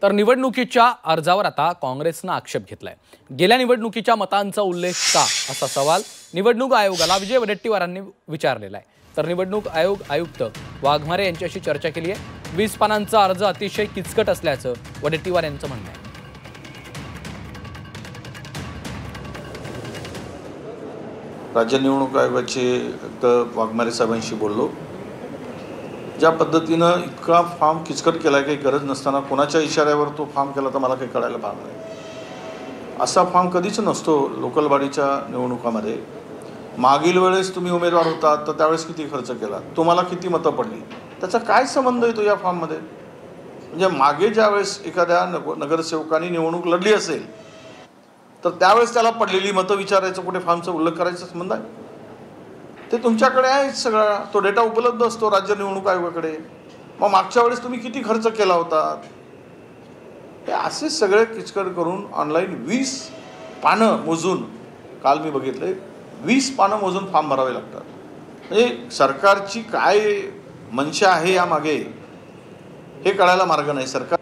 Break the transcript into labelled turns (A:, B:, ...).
A: तर निवडणुकीच्या अर्जावर आता काँग्रेसनं आक्षेप घेतलाय। गेल्या निवडणुकीच्या मतांचा उल्लेख का असा सवाल निवडणूक आयोगाला विजय वडेट्टीवारांनी विचारलेला आहे। तर निवडणूक आयुक्त वाघमारे यांच्याशी चर्चा केली आहे। 20 पानांचा अर्ज अतिशय किचकट असल्याचं वडेट्टीवार यांचं म्हणणं आहे।
B: राज्य निवडणूक आयोगाचे वाघमारे साहेबांशी बोललो। ज्या पद्धतीनं इतका फॉर्म किचकट केला काही गरज नसताना कोणाच्या इशाऱ्यावर तो फॉर्म केला तर मला काही कळायला पाहत नाही। असा फॉर्म कधीच नसतो लोकल बॉडीच्या निवडणुकामध्ये। मागील वेळेस तुम्ही उमेदवार होता तर त्यावेळेस किती खर्च केला, तुम्हाला किती मतं पडली, त्याचा काय संबंध येतो या फॉर्ममध्ये? म्हणजे मागे ज्यावेळेस एखाद्या नगरसेवकांनी निवडणूक लढली असेल तर त्यावेळेस त्याला पडलेली मतं विचारायचं, कुठे फॉर्मचा उल्लेख करायचा संबंध आहे? ते तुमच्याकडे आहे सगळा, तो डेटा उपलब्ध असतो राज्य निवडणूक आयोगाकडे। मग मागच्या वेळेस तुम्ही किती खर्च केला होता हे असे सगळे किचकट करून ऑनलाईन 20 पानं मोजून, काल मी बघितले 20 पानं मोजून फॉर्म भरावे लागतात। म्हणजे सरकारची काय मनशा आहे यामागे हे कळायला मार्ग नाही। सरकार